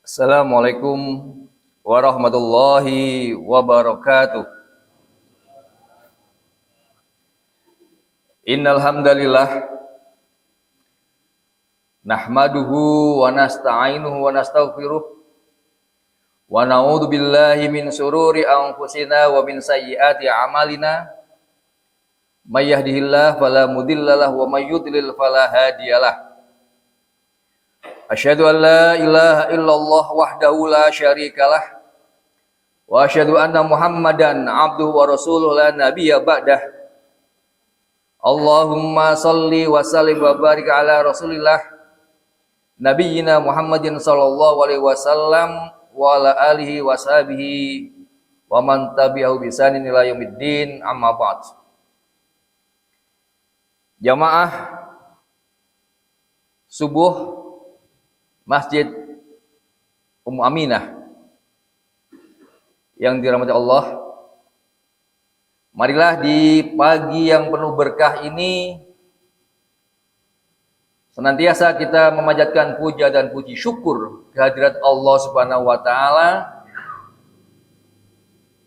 Assalamualaikum warahmatullahi wabarakatuh. Innal hamdalillah nahmaduhu wa nasta'inuhu wa nastaghfiruh wa na'udzu billahi min syururi anfusina wa min sayyiati a'malina. May yahdihillahu fala mudhillalah wa may yudlil fala hadiyalah. Asyhadu an la ilaha illallah wahdahu la syarikalah wa asyhadu anna Muhammadan abduhu wa rasuluhu la nabiyya ba'dah. Allahumma salli wa sallim wa barik ala Rasulillah nabiyyina Muhammadin sallallahu alaihi wasallam wa ala alihi wa sahbihi wa man tabi'ahu bi ihsanin ila yaumiddin, amma ba'd. Jamaah subuh Masjid Ummu Aminah yang dirahmati Allah, marilah di pagi yang penuh berkah ini senantiasa kita memanjatkan puja dan puji syukur kehadirat Allah Subhanahu wa taala,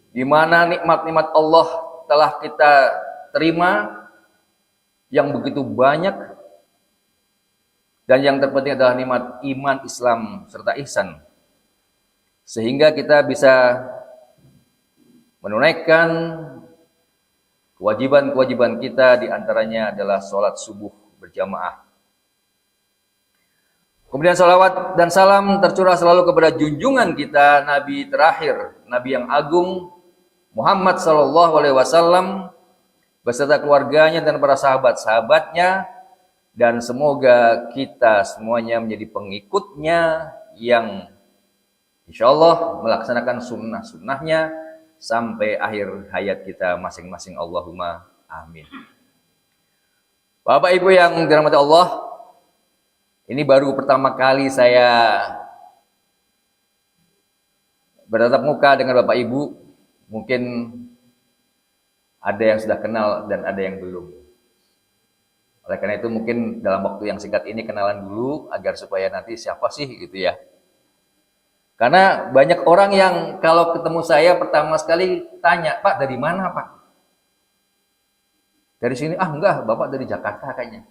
di mana nikmat-nikmat Allah telah kita terima yang begitu banyak, dan yang terpenting adalah nikmat iman, Islam, serta ihsan. Sehingga kita bisa menunaikan kewajiban-kewajiban kita, diantaranya adalah sholat subuh berjamaah. Kemudian salawat dan salam tercurah selalu kepada junjungan kita, Nabi terakhir, Nabi yang agung, Muhammad sallallahu alaihi wasallam, beserta keluarganya dan para sahabat-sahabatnya, dan semoga kita semuanya menjadi pengikutnya yang insya Allah melaksanakan sunnah-sunnahnya sampai akhir hayat kita masing-masing. Allahumma amin. Bapak Ibu yang dirahmati Allah, ini baru pertama kali saya bertatap muka dengan Bapak Ibu. Mungkin ada yang sudah kenal dan ada yang belum. Oleh karena itu mungkin dalam waktu yang singkat ini kenalan dulu agar supaya nanti siapa sih gitu ya. Karena banyak orang yang kalau ketemu saya pertama sekali tanya, "Pak, dari mana, Pak?" Dari sini, "Ah, enggak, Bapak dari Jakarta kayaknya."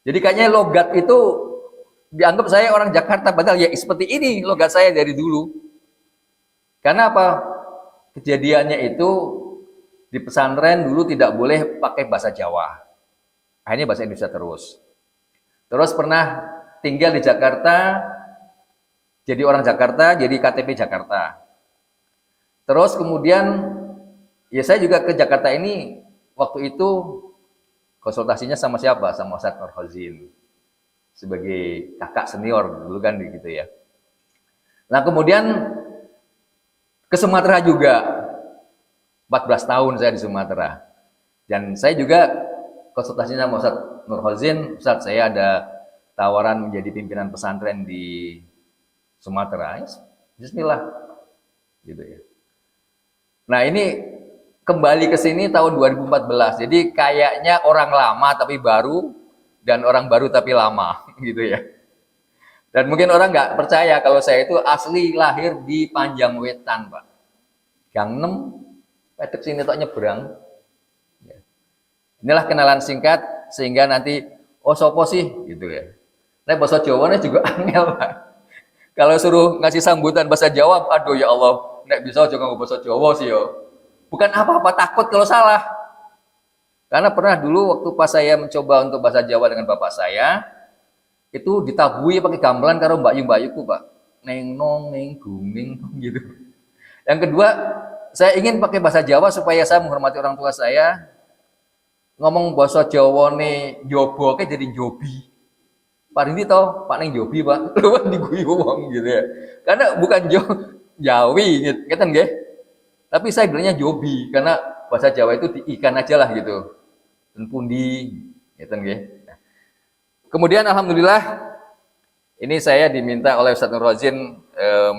Jadi kayaknya logat itu dianggap saya orang Jakarta, padahal ya seperti ini logat saya dari dulu. Karena apa? Kejadiannya itu di pesantren dulu tidak boleh pakai bahasa Jawa. Akhirnya bahasa Indonesia terus. Terus pernah tinggal di Jakarta, jadi orang Jakarta, jadi KTP Jakarta. Terus kemudian, ya saya juga ke Jakarta ini, waktu itu konsultasinya sama siapa? Sama Ustadz Nurhozin. Sebagai kakak senior dulu kan gitu ya. Nah kemudian ke Sumatera juga. 14 tahun saya di Sumatera. Dan saya juga konsultasinya sama Ustadz Nurhozin, Ustadz saya ada tawaran menjadi pimpinan pesantren di Sumatera. Bismillah, gitu ya. Nah ini kembali ke sini tahun 2014. Jadi kayaknya orang lama tapi baru, dan orang baru tapi lama, gitu ya. Dan mungkin orang nggak percaya kalau saya itu asli lahir di Panjangwetan, Pak. Gang 6, petik sini tok nyebrang. Inilah kenalan singkat sehingga nanti sopo sih gitu ya. Nah bahasa Jawanya juga angel, Pak. Kalau suruh ngasih sambutan bahasa Jawa, aduh ya Allah, nek bisa juga ngomong bahasa Jawa sih yo. Bukan apa-apa, takut kalau salah. Karena pernah dulu waktu pas saya mencoba untuk bahasa Jawa dengan bapak saya, itu ditabui pakai gamelan karo mbak-mbakku, Pak. Neng nong neng guming gitu. Yang kedua, saya ingin pakai bahasa Jawa supaya saya menghormati orang tua saya. Ngomong bahasa Jawa nih jobo ke jadi jobi. Pak ini toh Pak neng jobi, Pak. Lu kan diguyu wong gitu ya. Karena bukan Jawi gitu kan nggih. Tapi saya bilangnya jobi karena bahasa Jawa itu di ikan aja lah gitu. Dan pundi gitu nggih. Kemudian alhamdulillah ini saya diminta oleh Ustadz Nurhozin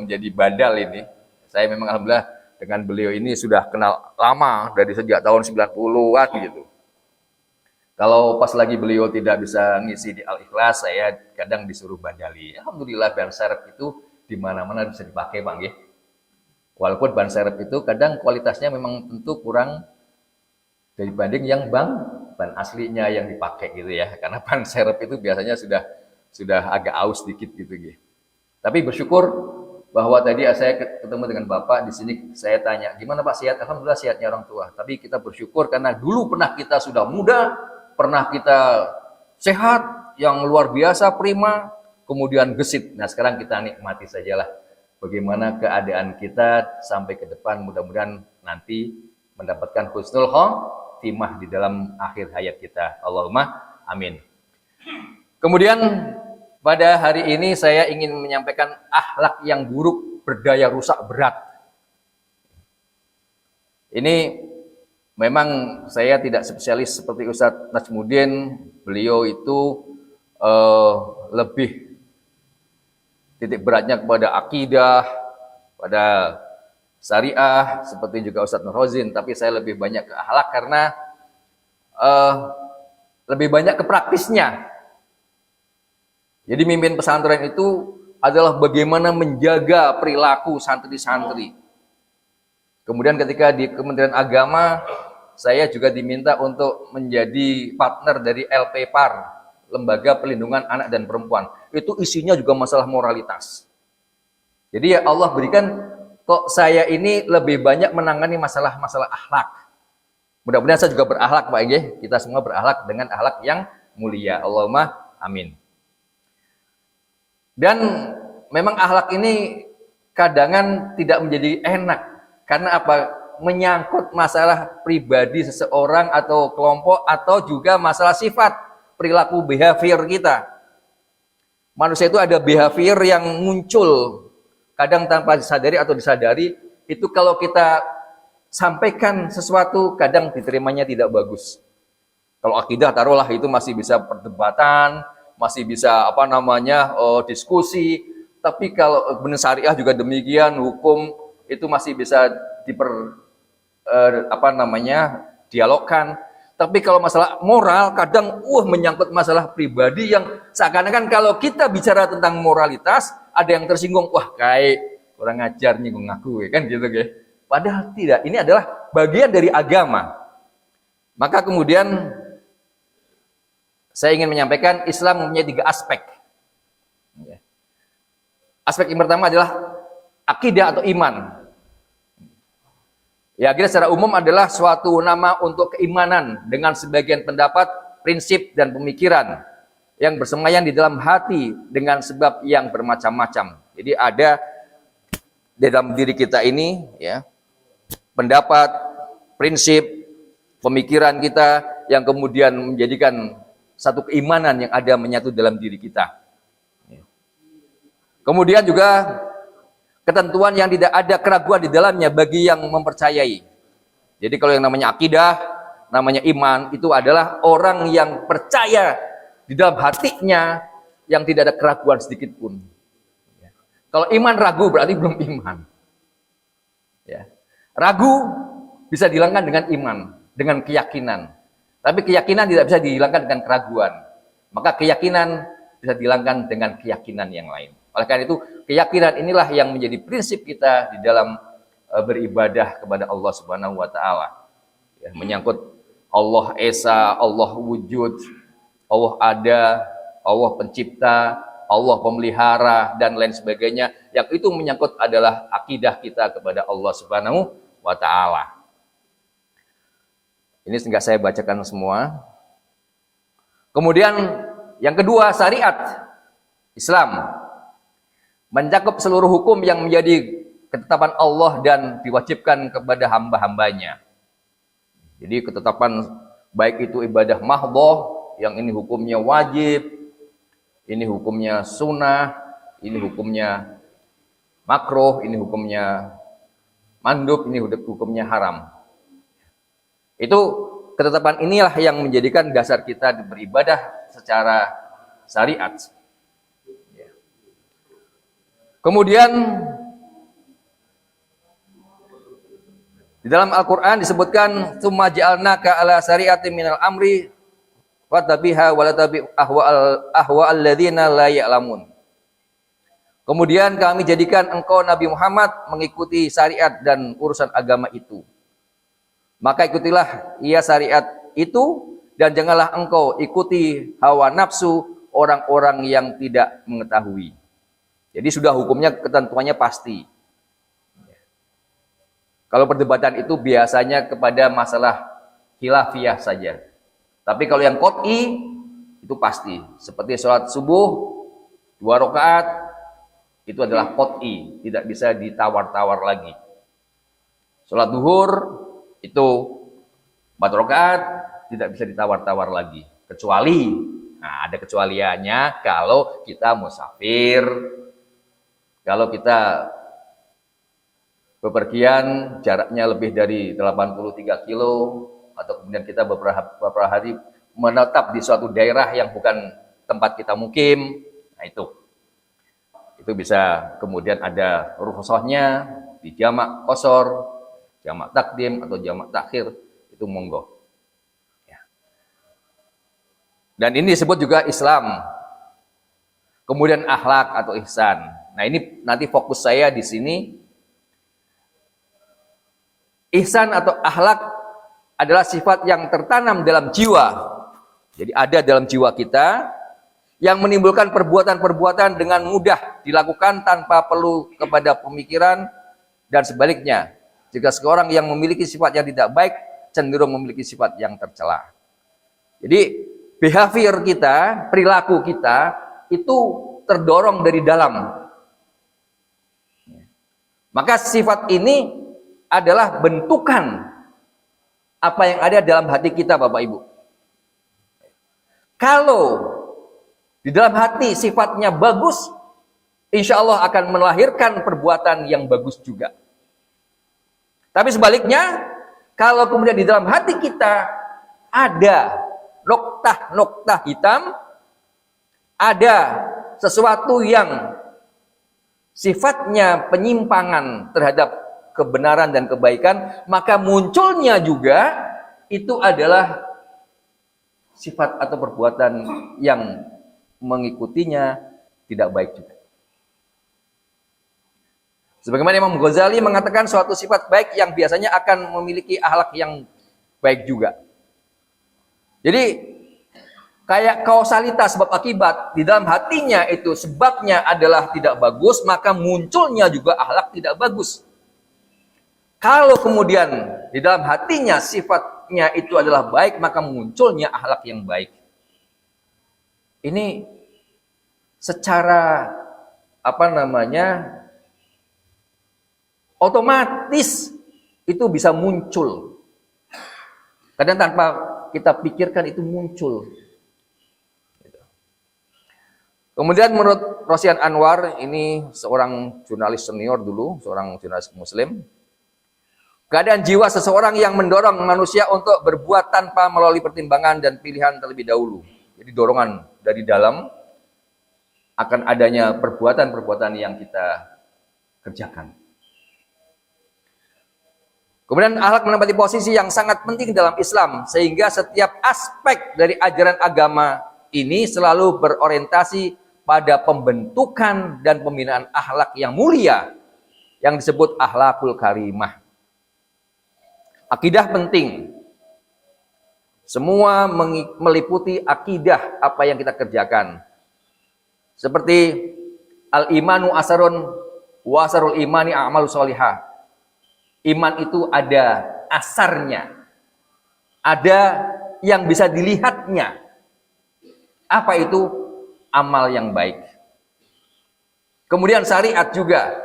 menjadi badal ini. Saya memang alhamdulillah dengan beliau ini sudah kenal lama dari sejak tahun 90-an gitu. Kalau pas lagi beliau tidak bisa ngisi di Al-Ikhlas, saya kadang disuruh badali. Alhamdulillah Bansarep itu di mana-mana bisa dipakai, Bang ya. Walaupun ban serep itu kadang kualitasnya memang tentu kurang dibanding yang ban aslinya yang dipakai gitu ya. Karena ban serep itu biasanya sudah agak aus dikit gitu ya. Tapi bersyukur bahwa tadi saya ketemu dengan Bapak di sini, saya tanya, gimana Pak sehat? Alhamdulillah sehatnya orang tua. Tapi kita bersyukur karena dulu pernah kita sudah muda, pernah kita sehat, yang luar biasa, prima, kemudian gesit. Nah sekarang kita nikmati sajalah bagaimana keadaan kita sampai ke depan, mudah-mudahan nanti mendapatkan husnul khotimah di dalam akhir hayat kita. Allahumma amin. Kemudian pada hari ini saya ingin menyampaikan akhlak yang buruk berdaya rusak berat. Ini memang saya tidak spesialis seperti Ustadz Najmuddin. Beliau itu lebih titik beratnya kepada akidah, pada syariah, seperti juga Ustadz Nurhozin. Tapi saya lebih banyak ke akhlak karena lebih banyak ke praktisnya. Jadi mimpin pesantren itu adalah bagaimana menjaga perilaku santri-santri. Kemudian ketika di Kementerian Agama, saya juga diminta untuk menjadi partner dari LPPAR, Lembaga Perlindungan Anak dan Perempuan. Itu isinya juga masalah moralitas. Jadi ya Allah berikan, kok saya ini lebih banyak menangani masalah-masalah akhlak. Mudah-mudahan saya juga berakhlak Pak ya. Kita semua berakhlak dengan akhlak yang mulia. Allahumma amin. Dan memang akhlak ini kadangan tidak menjadi enak. Karena apa? Menyangkut masalah pribadi seseorang atau kelompok atau juga masalah sifat, perilaku behavior kita. Manusia itu ada behavior yang muncul kadang tanpa disadari atau disadari. Itu kalau kita sampaikan sesuatu kadang diterimanya tidak bagus. Kalau akidah taruhlah itu masih bisa perdebatan, masih bisa diskusi, tapi kalau benar syariah juga demikian, hukum itu masih bisa dialogkan. Tapi kalau masalah moral kadang menyangkut masalah pribadi yang seakan-akan kalau kita bicara tentang moralitas ada yang tersinggung, kayak kurang ajar nih ngaku kan gitu ya. Padahal tidak, ini adalah bagian dari agama. Maka kemudian saya ingin menyampaikan Islam mempunyai 3 aspek. Aspek yang pertama adalah akidah atau iman. Ya, akidah secara umum adalah suatu nama untuk keimanan dengan sebagian pendapat, prinsip, dan pemikiran yang bersemayam di dalam hati dengan sebab yang bermacam-macam. Jadi ada di dalam diri kita ini ya, pendapat, prinsip, pemikiran kita yang kemudian menjadikan satu keimanan yang ada menyatu dalam diri kita. Kemudian juga ketentuan yang tidak ada keraguan di dalamnya bagi yang mempercayai. Jadi kalau yang namanya akidah, namanya iman, itu adalah orang yang percaya di dalam hatinya yang tidak ada keraguan sedikit pun. Kalau iman ragu berarti belum iman. Ya. Ragu bisa dihilangkan dengan iman, dengan keyakinan. Tapi keyakinan tidak bisa dihilangkan dengan keraguan. Maka keyakinan bisa dihilangkan dengan keyakinan yang lain. Oleh karena itu, keyakinan inilah yang menjadi prinsip kita di dalam beribadah kepada Allah Subhanahu wa taala. Ya, menyangkut Allah Esa, Allah wujud, Allah ada, Allah pencipta, Allah pemelihara dan lain sebagainya. Yang itu menyangkut adalah akidah kita kepada Allah Subhanahu wa taala. Ini enggak saya bacakan semua. Kemudian yang kedua, syariat Islam mencakup seluruh hukum yang menjadi ketetapan Allah dan diwajibkan kepada hamba-hambanya. Jadi ketetapan baik itu ibadah mahdhah, yang ini hukumnya wajib, ini hukumnya sunnah, ini hukumnya makruh, ini hukumnya mandub, ini hukumnya haram. Itu ketetapan inilah yang menjadikan dasar kita beribadah secara syariat. Kemudian di dalam Al-Quran disebutkan tsumma ja'alnaka ala syari'atin minal amri wattabiha wa la tabi ahwa alladzina la ya'lamun. Kemudian kami jadikan engkau Nabi Muhammad mengikuti syariat dan urusan agama itu. Maka ikutilah ia syariat itu dan janganlah engkau ikuti hawa nafsu orang-orang yang tidak mengetahui. Jadi sudah hukumnya ketentuannya pasti. Kalau perdebatan itu biasanya kepada masalah khilafiyah saja. Tapi kalau yang qot'i itu pasti. Seperti sholat subuh 2 rakaat itu adalah qot'i, tidak bisa ditawar-tawar lagi. Sholat duhur itu 4 rakaat tidak bisa ditawar-tawar lagi. Kecuali, nah ada kecualiannya kalau kita musafir, kalau kita bepergian jaraknya lebih dari 83 kilo, atau kemudian kita beberapa hari menetap di suatu daerah yang bukan tempat kita mukim, nah itu bisa kemudian ada rukhsahnya di jamak qashar, jamak takdim atau jamak takhir, itu monggo. Ya. Dan ini disebut juga Islam. Kemudian akhlak atau ihsan. Nah ini nanti fokus saya di sini. Ihsan atau akhlak adalah sifat yang tertanam dalam jiwa. Jadi ada dalam jiwa kita yang menimbulkan perbuatan-perbuatan dengan mudah dilakukan tanpa perlu kepada pemikiran, dan sebaliknya. Jika seorang yang memiliki sifat yang tidak baik cenderung memiliki sifat yang tercela. Jadi behavior kita, perilaku kita itu terdorong dari dalam. Maka sifat ini adalah bentukan apa yang ada dalam hati kita, Bapak Ibu. Kalau di dalam hati sifatnya bagus, insya Allah akan melahirkan perbuatan yang bagus juga. Tapi sebaliknya, kalau kemudian di dalam hati kita ada noktah-noktah hitam, ada sesuatu yang sifatnya penyimpangan terhadap kebenaran dan kebaikan, maka munculnya juga itu adalah sifat atau perbuatan yang mengikutinya tidak baik juga. Sebagaimana Imam Ghazali mengatakan suatu sifat baik yang biasanya akan memiliki akhlak yang baik juga. Jadi kayak kausalitas sebab akibat, di dalam hatinya itu sebabnya adalah tidak bagus, maka munculnya juga akhlak tidak bagus. Kalau kemudian di dalam hatinya sifatnya itu adalah baik, maka munculnya akhlak yang baik. Ini secara otomatis itu bisa muncul. Kadang tanpa kita pikirkan itu muncul. Kemudian menurut Rosyan Anwar, ini seorang jurnalis senior dulu, seorang jurnalis muslim, keadaan jiwa seseorang yang mendorong manusia untuk berbuat tanpa melalui pertimbangan dan pilihan terlebih dahulu. Jadi dorongan dari dalam akan adanya perbuatan-perbuatan yang kita kerjakan. Kemudian akhlak menempati posisi yang sangat penting dalam Islam, sehingga setiap aspek dari ajaran agama ini selalu berorientasi pada pembentukan dan pembinaan akhlak yang mulia, yang disebut akhlakul karimah. Akidah penting. Semua meliputi akidah apa yang kita kerjakan. Seperti al-imanu asarun wa asarul imani a'malu sholihah. Iman itu ada asarnya. Ada yang bisa dilihatnya. Apa itu? Amal yang baik. Kemudian syariat juga.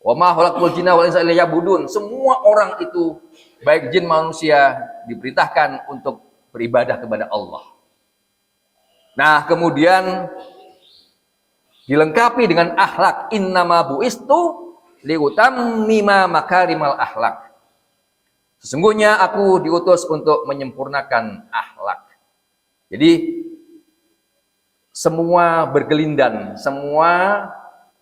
Wa ma khalaqtul jinna wal insa illa liya'budun. Semua orang itu, baik jin manusia, diperintahkan untuk beribadah kepada Allah. Nah, kemudian dilengkapi dengan akhlak. Innama bu'istu liutammima makarimal akhlak. Sesungguhnya aku diutus untuk menyempurnakan akhlak. Jadi semua bergelindan, semua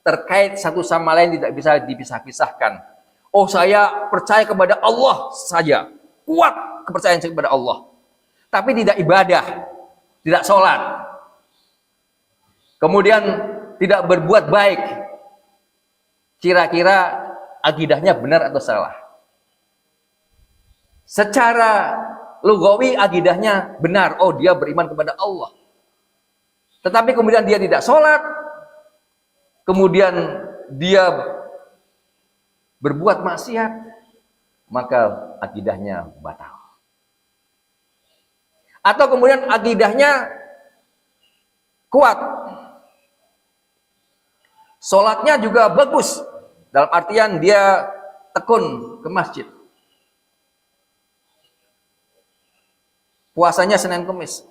terkait satu sama lain, tidak bisa dipisah-pisahkan. Oh, saya percaya kepada Allah saja, kuat kepercayaan saya kepada Allah, tapi tidak ibadah, tidak sholat, kemudian tidak berbuat baik, kira-kira akidahnya benar atau salah. Secara lugawi akidahnya benar, oh dia beriman kepada Allah. Tetapi kemudian dia tidak sholat, kemudian dia berbuat maksiat, maka akidahnya batal. Atau kemudian akidahnya kuat, sholatnya juga bagus, dalam artian dia tekun ke masjid, puasanya Senin Kemis,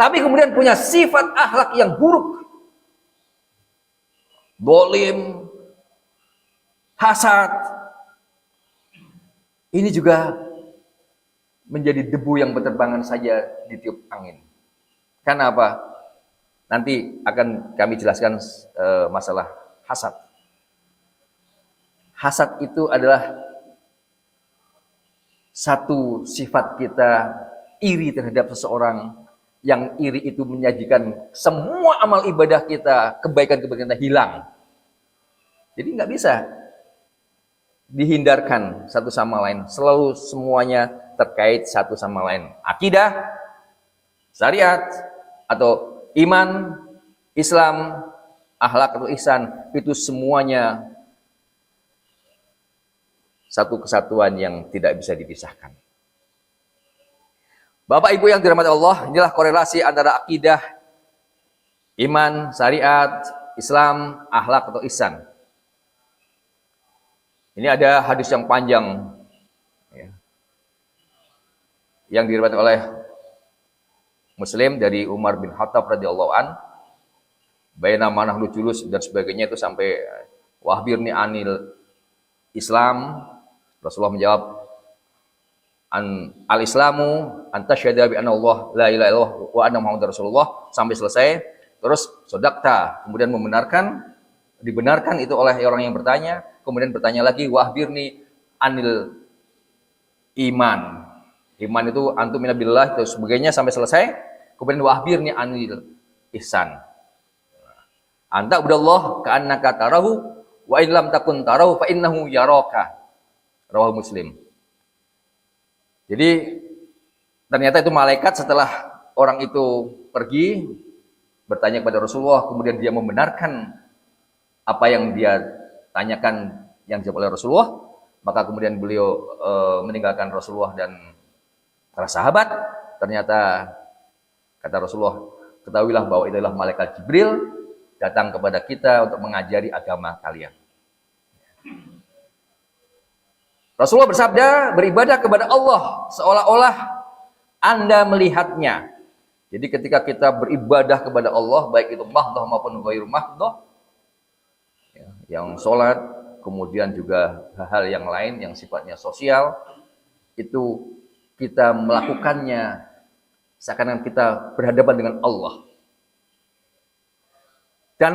tapi kemudian punya sifat akhlak yang buruk, bolim, hasad, ini juga menjadi debu yang berterbangan saja ditiup angin. Karena apa? Nanti akan kami jelaskan masalah hasad. Hasad itu adalah satu sifat kita iri terhadap seseorang, yang iri itu menyajikan semua amal ibadah kita, kebaikan-kebaikan kita hilang. Jadi nggak bisa dihindarkan satu sama lain, selalu semuanya terkait satu sama lain. Akidah, syariat, atau iman, Islam, akhlak atau ihsan, itu semuanya satu kesatuan yang tidak bisa dipisahkan. Bapak Ibu yang dirahmati Allah, inilah korelasi antara akidah, iman, syariat, Islam, akhlak atau ihsan. Ini ada hadis yang panjang yang diriwayatkan oleh Muslim dari Umar bin Khattab radhiyallahu an, baina manahnu julus dan sebagainya, itu sampai wahbirni anil Islam. Rasulullah menjawab, al-Islamu antasyhadu bi anna Allah la ilaha illallah wa anna Muhammadar Rasulullah, sampai selesai. Terus sodakta, kemudian dibenarkan itu oleh orang yang bertanya. Kemudian bertanya lagi, wahbirni anil iman. Iman itu antum mina billah, itu sebagainya sampai selesai. Kemudian wahbirni anil ihsan. Anta ubudallah ka'annaka tarahu wa in lam takun tarahu fa innahu yaraka. Rawahu Muslim. Jadi ternyata itu malaikat setelah orang itu pergi bertanya kepada Rasulullah, kemudian dia membenarkan apa yang dia tanyakan yang dijawab oleh Rasulullah, maka kemudian beliau meninggalkan Rasulullah dan para sahabat. Ternyata kata Rasulullah, ketahuilah bahwa itu adalah malaikat Jibril datang kepada kita untuk mengajari agama kalian. Rasulullah bersabda, beribadah kepada Allah seolah-olah Anda melihatnya. Jadi ketika kita beribadah kepada Allah, baik itu mahdoh maupun ghairu mahdoh, yang sholat, kemudian juga hal-hal yang lain yang sifatnya sosial, itu kita melakukannya seakan-akan kita berhadapan dengan Allah. Dan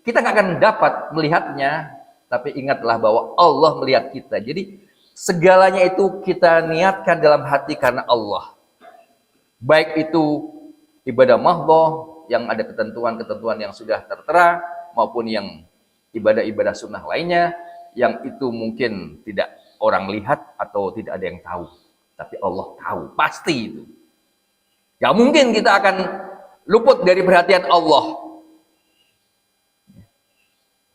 kita nggak akan dapat melihatnya, tapi ingatlah bahwa Allah melihat kita. Jadi segalanya itu kita niatkan dalam hati karena Allah. Baik itu ibadah mahdhah yang ada ketentuan-ketentuan yang sudah tertera, maupun yang ibadah-ibadah sunnah lainnya yang itu mungkin tidak orang lihat atau tidak ada yang tahu. Tapi Allah tahu, pasti itu. Gak mungkin kita akan luput dari perhatian Allah.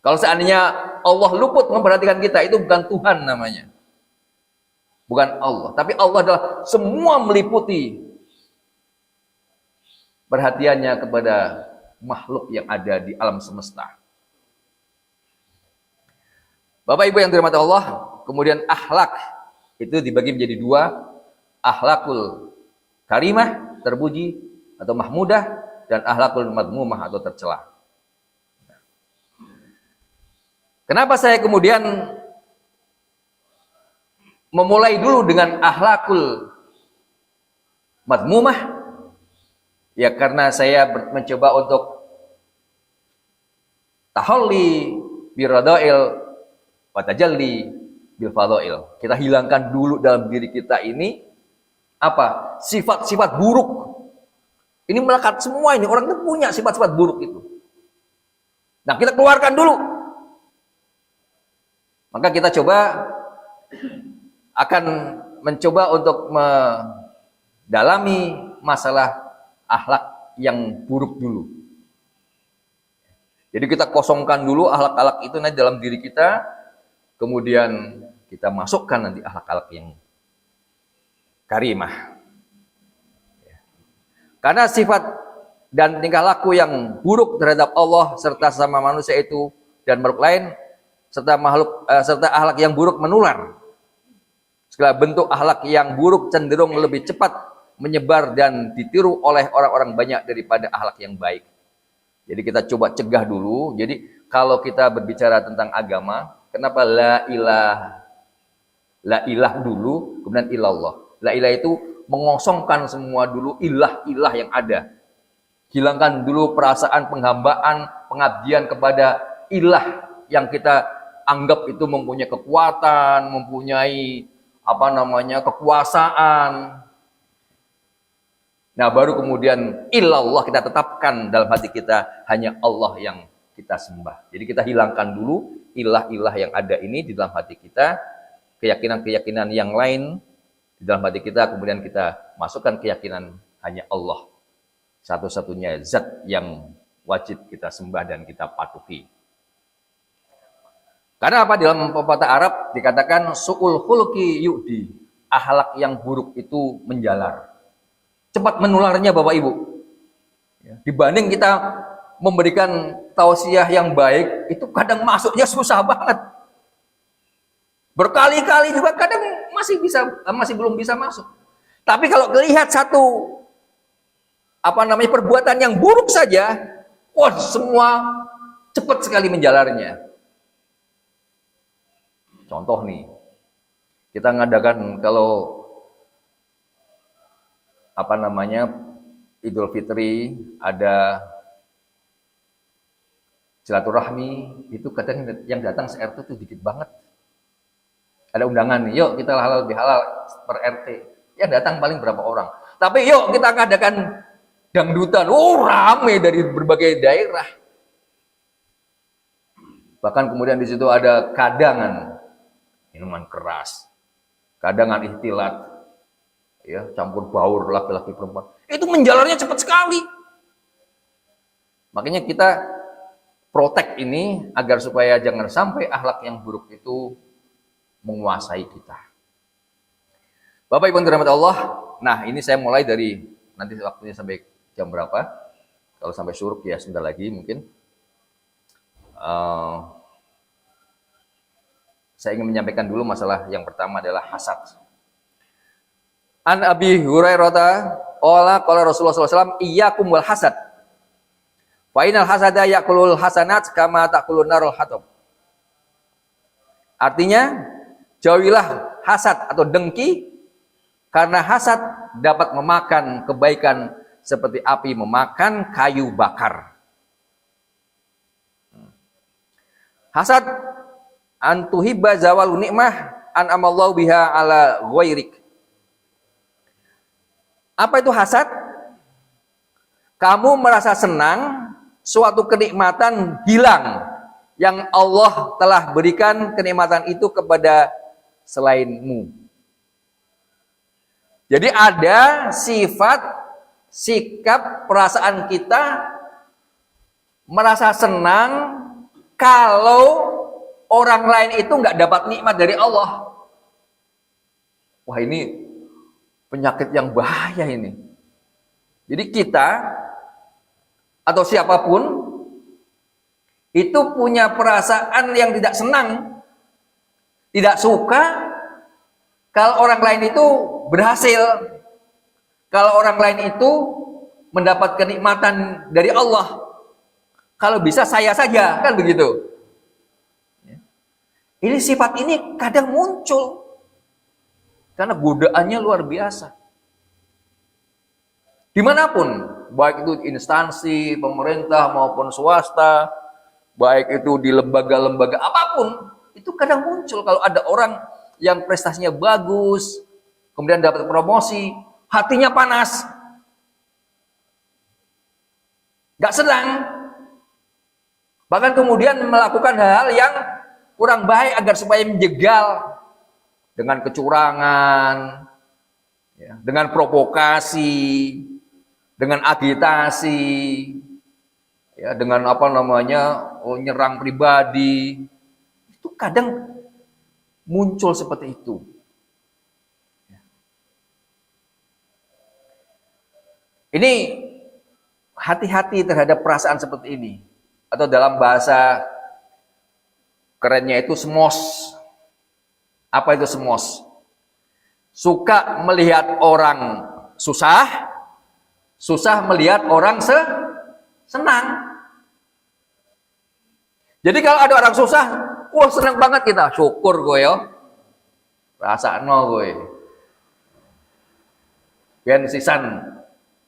Kalau seandainya Allah luput memperhatikan kita, itu bukan Tuhan namanya. Bukan Allah. Tapi Allah adalah semua meliputi perhatiannya kepada makhluk yang ada di alam semesta. Bapak Ibu yang dirahmati Allah, kemudian akhlak itu dibagi menjadi dua. Akhlakul karimah, terpuji atau mahmudah, dan akhlakul madmumah atau tercela. Kenapa saya kemudian memulai dulu dengan akhlakul madmumah? Ya karena saya mencoba untuk tahalli biradail wa tajalli bil fadail. Kita hilangkan dulu dalam diri kita ini apa? Sifat-sifat buruk. Ini melekat semua ini. Orang itu punya sifat-sifat buruk itu. Nah, kita keluarkan dulu. Maka kita akan mencoba untuk mendalami masalah akhlak yang buruk dulu. Jadi kita kosongkan dulu akhlak-akhlak itu nanti dalam diri kita, kemudian kita masukkan nanti akhlak-akhlak yang karimah. Karena sifat dan tingkah laku yang buruk terhadap Allah serta sama manusia itu dan makhluk lain serta akhlak yang buruk menular. Segala bentuk akhlak yang buruk cenderung lebih cepat menyebar dan ditiru oleh orang-orang banyak daripada akhlak yang baik. Jadi kita coba cegah dulu. Jadi kalau kita berbicara tentang agama, kenapa la ilah dulu, kemudian ilallah. La ilah itu mengosongkan semua dulu ilah-ilah yang ada. Hilangkan dulu perasaan penghambaan, pengabdian kepada ilah yang kita anggap itu mempunyai kekuatan, mempunyai kekuasaan. Nah, baru kemudian ilallah kita tetapkan dalam hati kita, hanya Allah yang kita sembah. Jadi kita hilangkan dulu ilah-ilah yang ada ini di dalam hati kita, keyakinan-keyakinan yang lain di dalam hati kita, kemudian kita masukkan keyakinan hanya Allah. Satu-satunya zat yang wajib kita sembah dan kita patuhi. Karena apa? Dalam pepatah Arab dikatakan su'ul khulqi yu'di. Akhlak yang buruk itu menjalar. Cepat menularnya Bapak Ibu. Dibanding kita memberikan tausiah yang baik, itu kadang masuknya susah banget. Berkali-kali juga kadang masih belum bisa masuk. Tapi kalau lihat satu perbuatan yang buruk saja, wah semua cepat sekali menjalarnya. Contoh nih, kita ngadakan kalau Idul Fitri, ada silaturahmi, itu kadang yang datang se-RT itu dikit banget. Ada undangan nih, yuk kita halal bihalal per RT. Yang datang paling berapa orang. Tapi yuk kita ngadakan dangdutan, rame dari berbagai daerah. Bahkan kemudian di situ ada kadangan minuman keras, kadangan ihtilat, ya, campur baur laki-laki perempuan. Itu menjalarnya cepat sekali. Makanya kita protect ini agar supaya jangan sampai akhlak yang buruk itu menguasai kita. Bapak Ibu dirahmati Allah, nah ini saya mulai dari nanti waktunya sampai jam berapa? Kalau sampai syuruk ya sebentar lagi mungkin. Saya ingin menyampaikan dulu masalah yang pertama adalah hasad. An Abi Hurairah qala Rasulullah SAW, iyyakum wal hasad. Fa inal hasada ya'kulul hasanat kama ta'kulun narul hatab. Artinya, jauhilah hasad atau dengki, karena hasad dapat memakan kebaikan seperti api memakan kayu bakar. Hasad antuhibba zawalu nikmah an amallahu biha ala ghairik. Apa itu hasad? Kamu merasa senang suatu kenikmatan hilang yang Allah telah berikan kenikmatan itu kepada selainmu. Jadi ada sifat, sikap, perasaan kita merasa senang kalau orang lain itu nggak dapat nikmat dari Allah. Wah, ini penyakit yang bahaya ini. Jadi kita atau siapapun itu punya perasaan yang tidak senang, tidak suka kalau orang lain itu berhasil, kalau orang lain itu mendapat kenikmatan dari Allah. Kalau bisa saya saja, kan begitu. Ini sifat ini kadang muncul karena godaannya luar biasa. Dimanapun, baik itu instansi, pemerintah maupun swasta, baik itu di lembaga-lembaga apapun, itu kadang muncul kalau ada orang yang prestasinya bagus, kemudian dapat promosi, hatinya panas, gak senang. Bahkan kemudian melakukan hal-hal yang kurang baik agar supaya menjegal dengan kecurangan, ya, dengan provokasi, dengan agitasi, ya, dengan apa namanya, nyerang pribadi. Itu kadang muncul seperti itu. Ini hati-hati terhadap perasaan seperti ini. Atau dalam bahasa kerennya itu semos. Apa itu semos? Suka melihat orang susah, susah melihat orang senang. Jadi kalau ada orang susah, wah senang banget kita, syukur gue ya. Rasa no gue. Ben sisan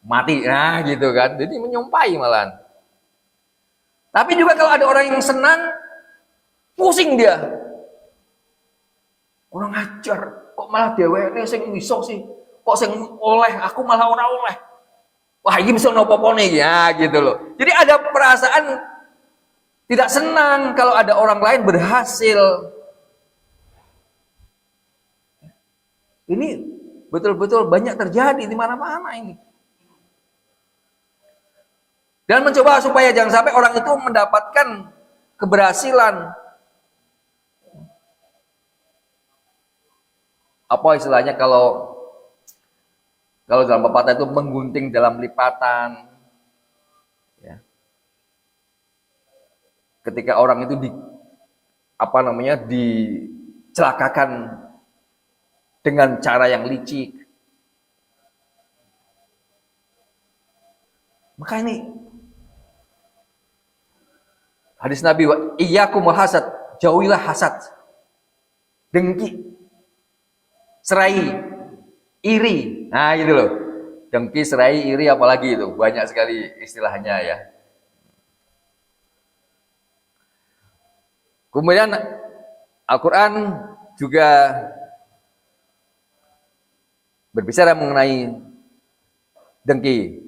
mati, nah gitu kan. Jadi menyumpai malahan. Tapi juga kalau ada orang yang senang, pusing dia. Orang ajar, kok malah dheweke sing iso sih. Kok sing oleh, aku malah ora oleh. Wah, ini bisa nopo-nopo nih ya gitu loh. Jadi ada perasaan tidak senang kalau ada orang lain berhasil. Ini betul-betul banyak terjadi di mana-mana ini. Dan mencoba supaya jangan sampai orang itu mendapatkan keberhasilan. Apa istilahnya kalau dalam pepatah itu menggunting dalam lipatan. Ya. Ketika orang itu dicelakakan dengan cara yang licik. Maka ini hadis Nabi, iyyakum wal hasad, jauhilah hasad, dengki, serai, iri. Nah gitu loh. Dengki, serai, iri, apalagi itu. Banyak sekali istilahnya ya. Kemudian Al-Quran juga berbicara mengenai dengki.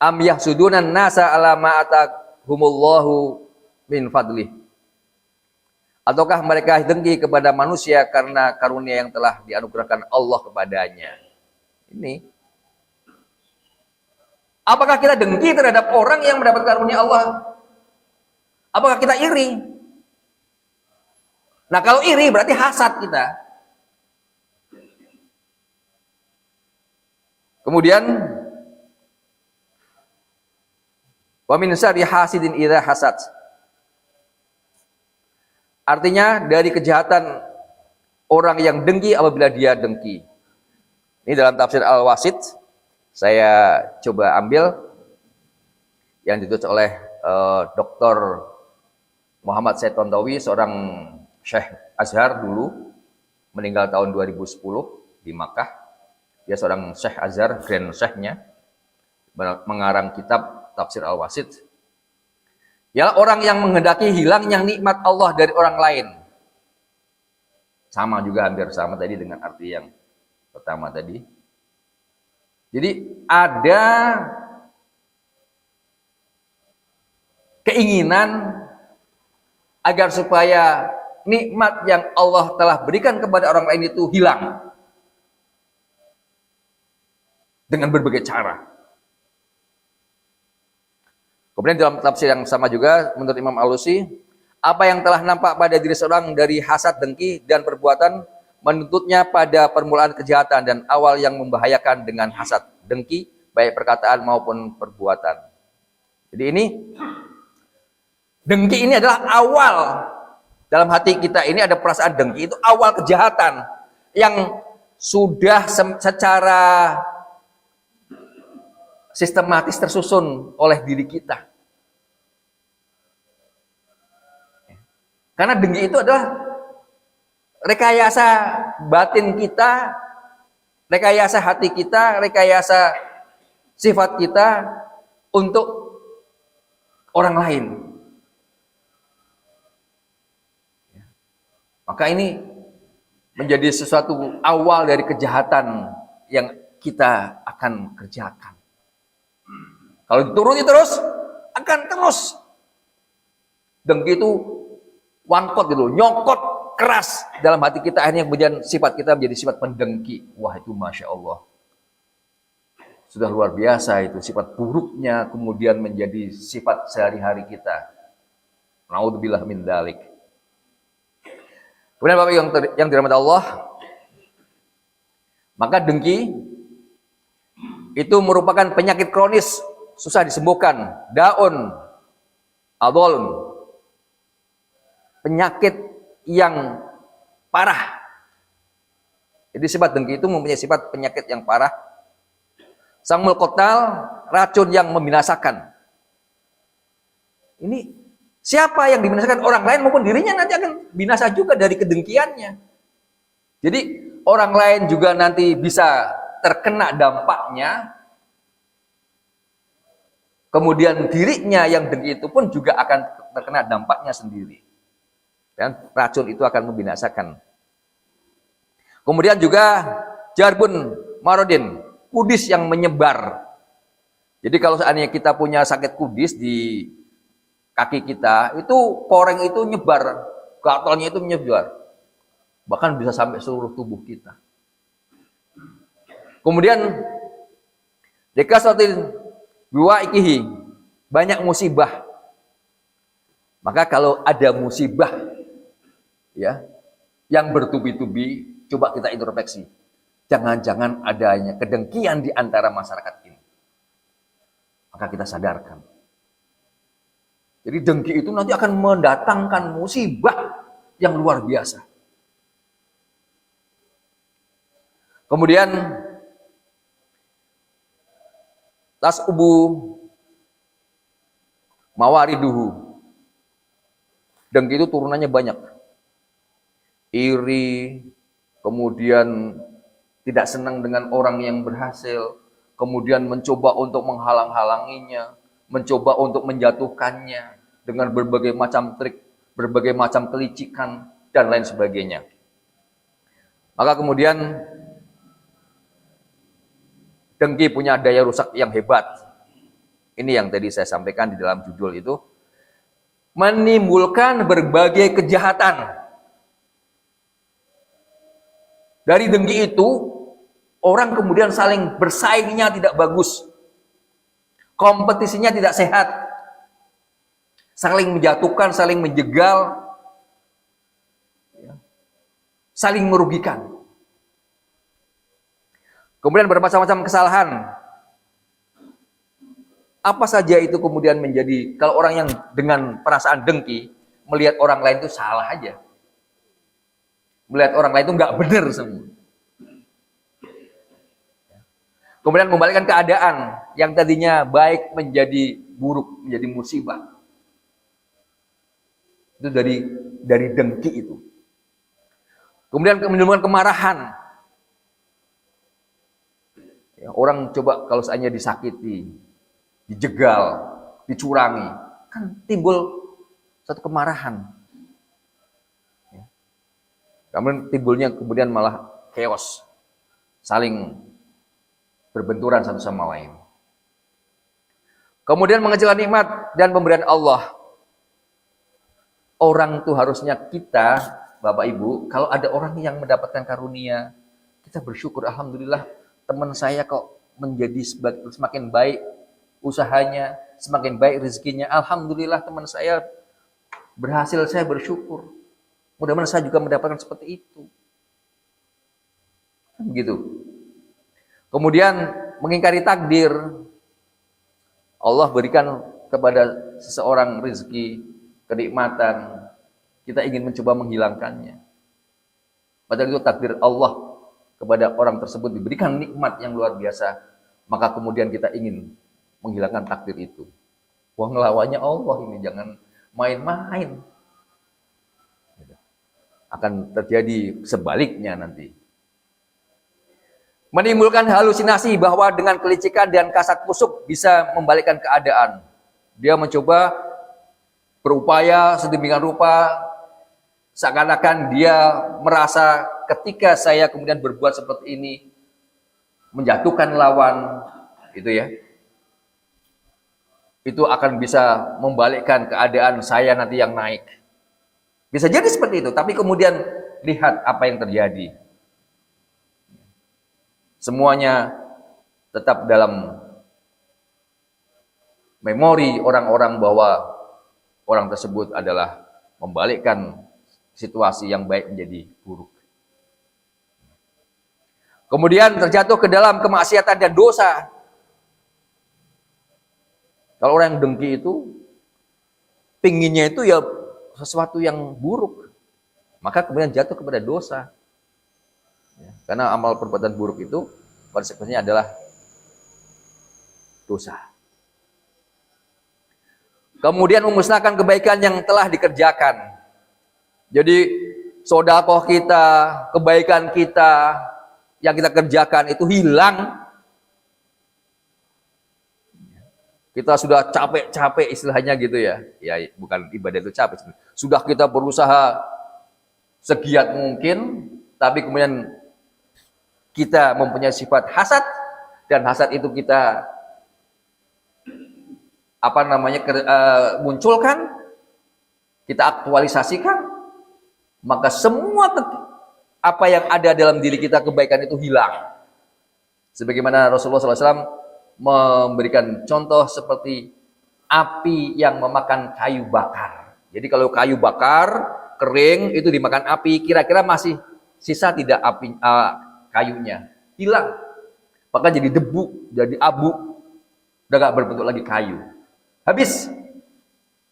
Am yahsudunan nasa ala ma atahumullahu min fadlih. Ataukah mereka dengki kepada manusia karena karunia yang telah dianugerahkan Allah kepadanya? Ini. Apakah kita dengki terhadap orang yang mendapat karunia Allah? Apakah kita iri? Nah, kalau iri berarti hasad kita. Kemudian wa min syarri hasidin idza hasad. Artinya dari kejahatan orang yang dengki apabila dia dengki. Ini dalam tafsir Al-Wasit saya coba ambil yang ditulis oleh Dr. Muhammad Said Tontowi, seorang Syekh Azhar dulu, meninggal tahun 2010 di Makkah. Dia seorang Syekh Azhar, Grand Syekhnya, mengarang kitab Tafsir Al-Wasit. Ialah orang yang menghendaki hilangnya nikmat Allah dari orang lain. Sama juga, hampir sama tadi dengan arti yang pertama tadi. Jadi ada keinginan agar supaya nikmat yang Allah telah berikan kepada orang lain itu hilang dengan berbagai cara. Kemudian dalam tafsir yang sama juga menurut Imam Alusi, apa yang telah nampak pada diri seorang dari hasad, dengki, dan perbuatan menuntutnya pada permulaan kejahatan dan awal yang membahayakan dengan hasad, dengki, baik perkataan maupun perbuatan. Jadi ini dengki ini adalah awal dalam hati kita ini ada perasaan dengki, itu awal kejahatan yang sudah secara sistematis tersusun oleh diri kita. Karena dengki itu adalah rekayasa batin kita, rekayasa hati kita, rekayasa sifat kita untuk orang lain. Maka ini menjadi sesuatu awal dari kejahatan yang kita akan kerjakan. Kalau dituruti terus, akan terus Dengki itu wangkot gitu, nyokot keras dalam hati kita, akhirnya kemudian sifat kita menjadi sifat pendengki. Wah, itu Masya Allah. Sudah luar biasa itu, sifat buruknya kemudian menjadi sifat sehari-hari kita. Naudzubillah min dzalik. Kemudian Bapak yang dirahmati Allah, maka dengki itu merupakan penyakit kronis, susah disembuhkan. Daun adolun, penyakit yang parah. Jadi sifat dengki itu mempunyai sifat penyakit yang parah. Samul kotal, racun yang membinasakan. Ini siapa yang dibinasakan? Orang lain maupun dirinya nanti akan binasa juga dari kedengkiannya. Jadi orang lain juga nanti bisa terkena dampaknya. Kemudian dirinya yang dengki itu pun juga akan terkena dampaknya sendiri. Dan racun itu akan membinasakan. Kemudian juga jarbun marodin, kudis yang menyebar. Jadi kalau seandainya kita punya sakit kudis di kaki kita, itu koreng itu nyebar, gatalnya itu menyebar. Bahkan bisa sampai seluruh tubuh kita. Kemudian dekasotin dua ikihi, banyak musibah. Maka kalau ada musibah ya yang bertubi-tubi, coba kita introspeksi. Jangan-jangan adanya kedengkian di antara masyarakat ini. Maka kita sadarkan. Jadi dengki itu nanti akan mendatangkan musibah yang luar biasa. Kemudian tas'ubu mawariduhu. Dengki itu turunannya banyak. Iri, kemudian tidak senang dengan orang yang berhasil, kemudian mencoba untuk menghalang-halanginya, mencoba untuk menjatuhkannya dengan berbagai macam trik, berbagai macam kelicikan, dan lain sebagainya. Maka kemudian dengki punya daya rusak yang hebat. Ini yang tadi saya sampaikan di dalam judul itu. Menimbulkan berbagai kejahatan. Dari dengki itu, orang kemudian saling bersaingnya tidak bagus. Kompetisinya tidak sehat. Saling menjatuhkan, saling menjegal. Saling merugikan. Kemudian bermacam-macam kesalahan. Apa saja itu kemudian menjadi, kalau orang yang dengan perasaan dengki, melihat orang lain itu salah aja. Melihat orang lain itu nggak benar semua. Kemudian membalikkan keadaan yang tadinya baik menjadi buruk, menjadi musibah. Itu dari dengki itu. Kemudian menimbulkan kemarahan. Ya, orang coba kalau seandainya disakiti, dijegal, dicurangi, kan timbul satu kemarahan. Kemudian timbulnya kemudian malah chaos, saling berbenturan satu sama lain. Kemudian mengecilkan nikmat dan pemberian Allah. Orang itu harusnya kita, Bapak Ibu, kalau ada orang yang mendapatkan karunia, kita bersyukur, alhamdulillah teman saya kok menjadi semakin baik usahanya, semakin baik rezekinya. Alhamdulillah teman saya berhasil, saya bersyukur. Mudah-mudahan saya juga mendapatkan seperti itu. Begitu. Kemudian mengingkari takdir. Allah berikan kepada seseorang rezeki, kenikmatan. Kita ingin mencoba menghilangkannya. Padahal itu takdir Allah kepada orang tersebut diberikan nikmat yang luar biasa. Maka kemudian kita ingin menghilangkan takdir itu. Wah, ngelawannya Allah ini, jangan main-main. Akan terjadi sebaliknya nanti. Menimbulkan halusinasi bahwa dengan kelicikan dan kasat kusuk bisa membalikkan keadaan. Dia mencoba berupaya sedemikian rupa, seakan-akan dia merasa ketika saya kemudian berbuat seperti ini, menjatuhkan lawan, gitu ya. itu akan bisa membalikkan keadaan saya nanti yang naik. Bisa jadi seperti itu, tapi kemudian lihat apa yang terjadi. Semuanya tetap dalam memori orang-orang bahwa orang tersebut adalah membalikkan situasi yang baik menjadi buruk. Kemudian terjatuh ke dalam kemaksiatan dan dosa. Kalau orang yang dengki itu, pinginnya itu ya sesuatu yang buruk. Maka kemudian jatuh kepada dosa. Ya, karena amal perbuatan buruk itu konsekuensinya adalah dosa. Kemudian memusnahkan kebaikan yang telah dikerjakan. Jadi sedekah kita, kebaikan kita yang kita kerjakan itu hilang. Kita sudah capek-capek istilahnya gitu ya. Ya bukan ibadah itu capek. Sudah kita berusaha segiat mungkin, tapi kemudian kita mempunyai sifat hasad, dan hasad itu kita munculkan, kita aktualisasikan, maka semua apa yang ada dalam diri kita kebaikan itu hilang. Sebagaimana Rasulullah SAW memberikan contoh seperti api yang memakan kayu bakar. Jadi kalau kayu bakar kering itu dimakan api, kira-kira masih sisa tidak kayunya? Hilang. Bahkan jadi debu, jadi abu, udah gak berbentuk lagi kayu. Habis.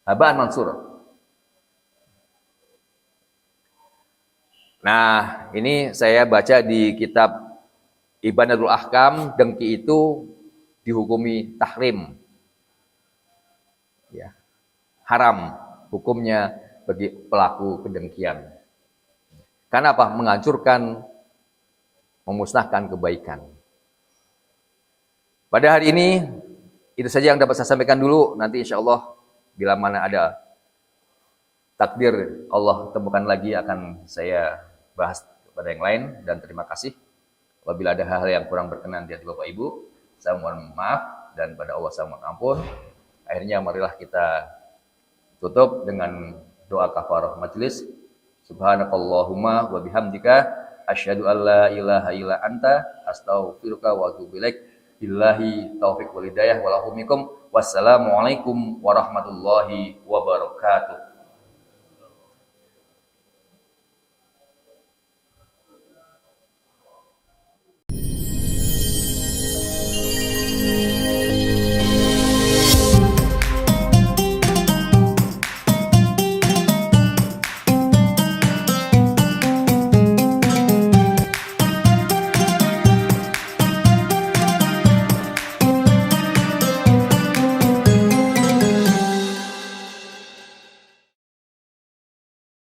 Habaan mansur. Nah, ini saya baca di kitab Ibanatul Ahkam, dengki itu dihukumi tahrim. Ya. Haram hukumnya bagi pelaku kedengkian. Karena apa? Menghancurkan, memusnahkan kebaikan. Pada hari ini, itu saja yang dapat saya sampaikan dulu. Nanti insya Allah, bila mana ada takdir Allah temukan lagi, akan saya bahas kepada yang lain. Dan terima kasih. Apabila ada hal-hal yang kurang berkenan di hati Bapak Ibu, saya mohon maaf. Dan pada Allah saya mohon ampun. Akhirnya marilah kita tutup dengan doa kafarah majelis. Subhanakallahumma wa bihamdika asyhadu an la ilaha illa anta astaghfiruka wa atubu ilaik. Billahi taufiq wal hidayah wal hukum. Wassalamualaikum warahmatullahi wabarakatuh.